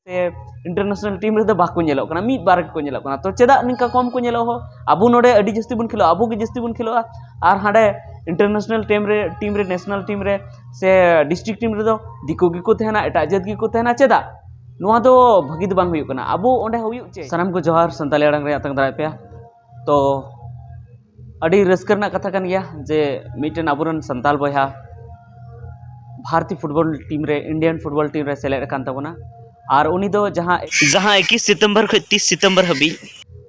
से international team रे बाको नेलो कना मिद बार को नेलो कना तो चेदा निका कम को नेलो हो आबू नोडे अडी जस्ती बुन खेलो आबू के जस्ती बुन खेलो और हाडे इंटरनेशनल टीम रे नेशनल टीम रे से डिस्ट्रिक्ट टीम रे दो दिको गी को तहना एटा जात गी को तहना चेदा नुआ दो भगी दो बांग हुयु कना आबू ओंडे हुयु चे सनाम को जोहार संताली अड़ंग रे आतंग दाय पे तो अडी रस्कर ना कथा कन गया जे मीटन आबुरन संताल बयहा भारतीय फुटबॉल टीम रे इंडियन फुटबॉल टीम रे सेलेक्ट कान तबना और उनी दो जहां 21 सितंबर खो 30 सितंबर हबी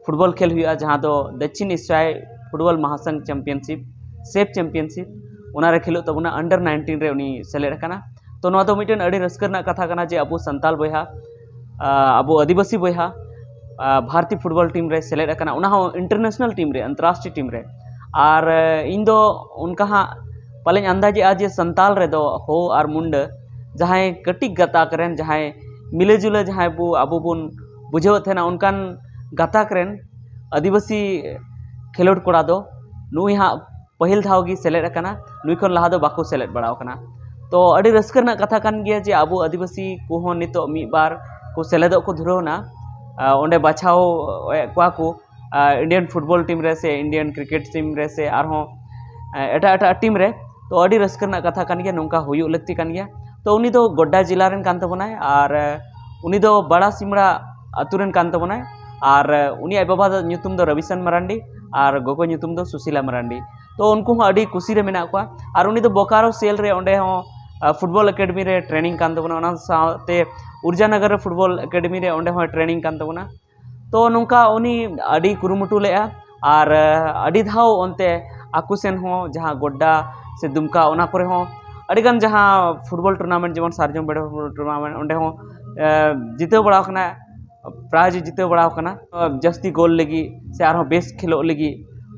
फुटबॉल खेल हुआ जहां दो दक्षिण एशियाई फुटबॉल महासंघ चैंपियनशिप सेफ चैंपियनशिप उना रे खेलो तबना अंडर 19 रे उनी सेलेक्ट काना तो नवा दो मीटन अडी रस्कर ना कथा कना जे अबु संताल बयहा अबु आदिवासी बयहा भारतीय फुटबॉल टीम रे सेलेक्ट काना उना हो इंटरनेशनल टीम रे अंतरराष्ट्रीय टीम रे और इन दो उनका हाँ पाले अंदाजे आज संताल रे दो हो और मुंड जहाँ कटी गताक रेन जहाँ मिले जुले जहाँ बो अबो बुन बुझाव थे उनकान गताक रेन आदिवासी खेलोड कोड़ा दो नुई हाँ पहिल धाव गी सेलेक्ट कना नुई खन लहा दो बाको सेलेक्ट बड़ाव कना तो अड़ी रस्कर ना कथा कान गया जे अबो आदिवासी को हो नितो मी बार को सेलेदो को धुरवना ओंडे बाछाव कोआ को इंडियन फुटबॉल टीम रे से इंडियन क्रिकेट टीम रे से आरहों एटा एटा टीम रे तो अड़ी रस्कर ना कथा कान गया नोंका हुयु लगती कान गया तो उनी दो गोड्डा जिला रेन कान तबनाय और उनी दो बड़ा सिमड़ा अतु रेन कान तबनाय और उनी आय बाबा दो ᱧᱩᱛᱩᱢ दो रविसन मरांडी और गोगो ᱧᱩᱛᱩᱢ दो सुशीला मरांडी तो उनको हो अड़ी कुसी रे मेना को और उनी दो बोकारो सेल रे ओंडे हो फुटबॉल एकेडमी रे ट्रेनिंग कान तबना ओना साथे ऊर्जा नगर रे फुटबॉल एकेडमी रे ओंडे हो ट्रेनिंग कान तबना तो नोंका उनी अड़ी कुरुमुटु लेआ और अड़ी धाव ओनते आकुसेन हो जहां गोड्डा से दुमका ओना करे हो अड़ीगान जहाँ फुटबॉल टूर्नामेंट जेमन सार्जम बेड़े टूर्नामेंट ओंडे हो जितेव बड़ा कना प्राइज जितेव बड़ा कना जस्ती गोल लगी से आरो बेस खेलो लगी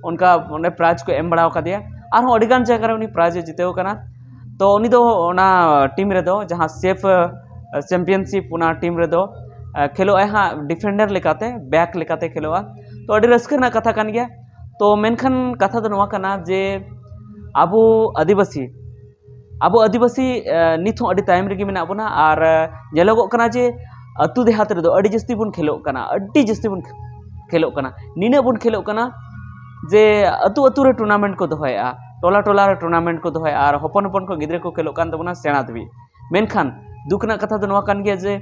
उनका ओंडे प्राइज को एम बड़ा का दिया आरो अड़ीगान जगह रे उनी प्राइज जितेव कना तो उनी दो ओना टीम रे दो जहाँ सेफ चैंपियनशिप ओना टीम रे दो खेलो हाँ डिफेंडर लेकाते बैक लेकाते खेलोआ तो अड़ी रस्कर ना कथा कान गया तो मेनखान कथा दो नवा कना जे आबो आदिवासी नित अड़ी तायम रेगी मेना बना और जेलोगो कना जे अतु देहात रे दो अड़ी जस्ती बुन खेलो कना अड़ी जस्ती बुन खेलो कना निने बुन खेलो कना जे अतु अतु रे टूर्नामेंट को दोहया टोला टोला रे टूर्नामेंट को दोहया और हपन हपन को गिद्रे को खेलो कान तबना सेना दबी मेनखान दुखना कथा दो नवा कान गया जे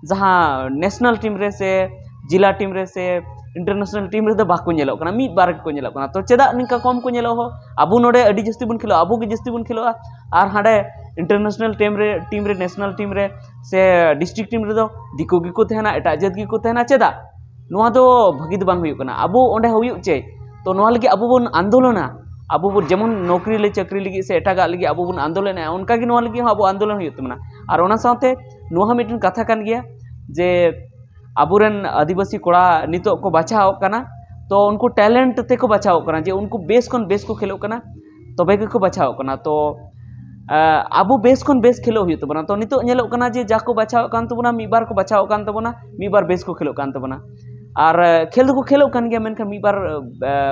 जहां नेशनल टीम रे से जिला टीम रे से इंटरनेशनल टीम रे दो बाको नेलो कना मिद बार को नेलो कना तो चेदा निका कम को नेलो हो आबू नोडे अडी जस्ती बुन खेलो आबू के जस्ती बुन खेलो और हाडे इंटरनेशनल टीम रे नेशनल टीम रे से डिस्ट्रिक्ट टीम रे दो दिको गी को तहना एटा जात गी को तहना चेदा नुआ दो भगी दो बांग हुयु कना आबू ओंडे हुयु चे तो नुआ लगी आबू बुन आंदोलना आबू बुन जेमन नौकरी ले चक्री लगी से एटागा लगी आबू बुन आंदोलन उनका गी नुआ लगी आबू आंदोलन हुयु तमना और ओना साथे नुआ मिटन कथा कान गया जे आबुरन आदिवासी कोड़ा नितो को बचाव कना तो उनको टैलेंट ते को बचाव कना जे उनको बेस कोन बेस को खेलो कना तबे को बचाव कना तो आबो बेस कोन बेस खेलो हुई तबना तो नितो नेलो कना जे जाको बचाव कान तबना मी बार को बचाव कान तबना मी बार बेस को खेलो कान तबना और खेल दो को खेलो कान गया मेनखा मी बार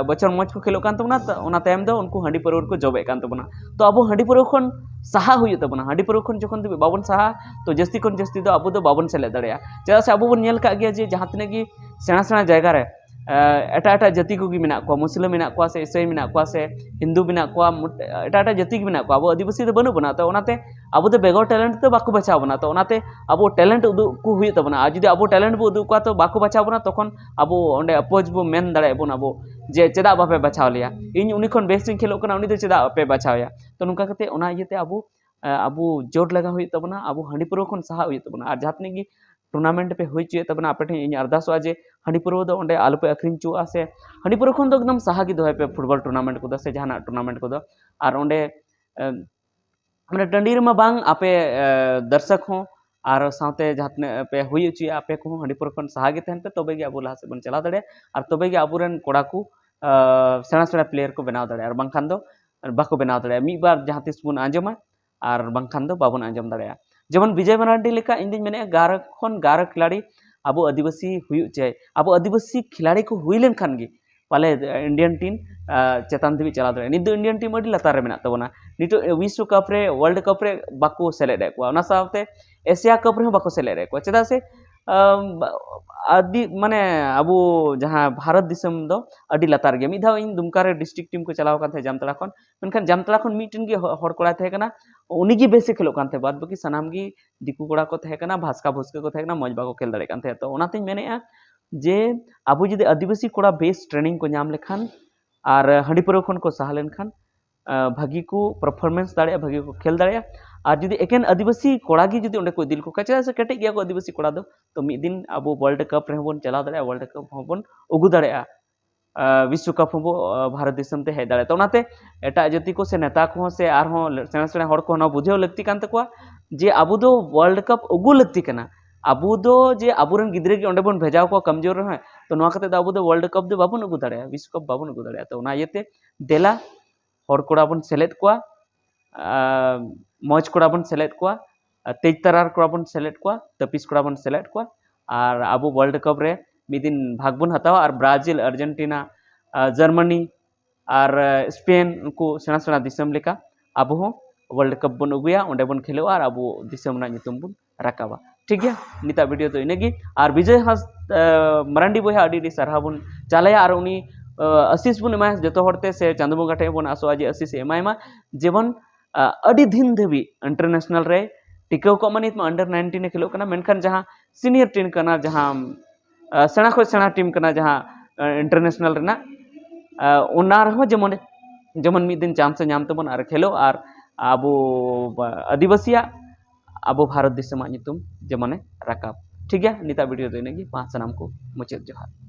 बचर मच को खेलो कान तबना ओना तायम दो उनको हंडी परवर को जबे कान तबना तो आबो हंडी परवर खन साहा हुई तबना हंडी परवर खन जखन बाबन साहा तो जस्ती कोन जस्ती दो आबो दो बाबन सेले दड़या चेदा से आबो बन नेल का गया जे जहां तने की सेना सेना जायगा रे एटा एटा जाति को मेना को मुस्लिम मेना को से ईसाई मेना को से हिंदू मेना को एटा एटा जाति को मेना को अब आदिवासी तो बनु बना तो ओनाते अब तो बेगो टैलेंट तो बाको बचाव बना तो ओनाते अब टैलेंट उदु को हुई तबना आज जदि अब टैलेंट बो उदु को तो बाको बचाव बना तखन अब ओंडे अपोज बो मेन दाड़े बन अब जे चेदा बापे बचाव लिया इन उनी खन बेस्ट खेलो कना उनी तो चेदा पे बचावया तो नुका कते ओना इयते अब जोर लगा हुई तबना अब हंडी पुरो खन सहा हुई तबना और जहातने की टूर्नामेंट पे हुई चे तबना आपे इन अरदासवा जे हंडी पुरो दो ओंडे आलु पे अखरिन चुआ से हंडी पुरो खन दो एकदम सहा गी दोहे पे फुटबॉल टूर्नामेंट को से जहाना टूर्नामेंट को और ओंडे माने टंडी रे बांग आपे दर्शक हो और साथे जहातने पे हुई चे आपे को हंडी पुरो खन सहा गे तहन पे तबे गे अबो लहा से बन चला दड़े और तबे गे अबुरन कोड़ा को सेना सेना प्लेयर को बनाव दड़े और बांखान दो बाको बनाव दड़े मी बार जहां तिस बुन आंजमा और बांखान दो बाबन आंजम दड़े जेमन विजय मरांडी लेका इन दिन मेने 11 खन 11 खिलाड़ी अब आदिवासी हुई चे अब आदिवासी खिलाड़ी को हुई लेन खान गी पाले इंडियन टीम चेतान देवी चला दड़े नित इंडियन टीम अडी लतार रे मेना तबना नित विश्व कप रे वर्ल्ड कप रे बाको सेलेक्ट को ओना साथे एशिया कप रे बाको सेलेक्ट को चेदा से आदि माने अबो जहाँ भारत दिसम दो अडी लातार गे मिधा इन दुमका रे डिस्ट्रिक्ट टीम को चलाव कान थे जामतला खन मेनखान जामतला खन मीटिन गे हर कोड़ा थे कना उनी गी बेसे खेलो कान थे बाद बाकी सनाम गी दिकु कोड़ा को थे कना भास्का भुस्का को थे कना मज बाको खेल दड़े कान थे तो ओनाते मेनेआ जे अबो जुदि आदिवासी कोड़ा बेस ट्रेनिंग को नाम लेखान और हंडी पुरो खन को सहा लेनखान भागी को परफॉर्मेंस दाड़े भागी को खेल दाड़े और जुदी एकेन आदिवासी कोड़ा गी जुदी उंडे को दिल को चेदा से केटे गया को आदिवासी कोड़ा दो तो मिद दिन अब वर्ल्ड कप रे बन चला दाड़े वर्ल्ड कप बन उगु दाड़े विश्व कप हो भारत दिसम ते हे दाड़े तो नाते एटा जाति को से नेता को से आर हो सेना सेना हड़ को बुझेव लगती कान तकवा जे अबु दो वर्ल्ड कप उगु लगती कना अबु दो जे अबुरन गिद्रे के ओंडे बन भेजाव को कमजोर रहे तो नवा कते अबु दो वर्ल्ड कप दो बाबन उगु दाड़े विश्व कप बाबन उगु दाड़े तो ओना येते देला हड़ कोड़ा बन सेलेक्ट कोआ मौज कोड़ा बन सेलेक्ट कोआ तेज तरार कोड़ा बन सेलेक्ट कोआ तपिस कोड़ा बन सेलेक्ट कोआ और अब वर्ल्ड कप रे मिदिन भाग बन हतावा और ब्राजिल अर्जेंटीना जर्मनी और स्पेन उनको सेना सेना दिसम लेका अब हो वर्ल्ड कप बन उगुया ओंडे बन खेलो और अब दिसम ना नितुम बन राकाबा ठीक है निता वीडियो तो इनेगी और विजय हास मरांडी बोया अडी सारहा बन चालाया और उनी आशीष बन एमा जो हरते से चांदो बंगा ठे बन आसोआ जे आशीष एमायमा जेबन अडी दिन धबी इंटरनेशनल रे टिकाव को मानित में अंडर 19 खेलो कना मेनखान जहां सीनियर टीम कना जहां सेना खो सेना टीम कना जहां इंटरनेशनल रेना ओना रहो जेमन जेमन मिद दिन चांस नाम तबन और खेलो और अबो आदिवासिया अबो भारत दिसम नितुम जेमने राकाब ठीक है निता वीडियो तो इनेगी पांच सनाम को मुचाद जोहार।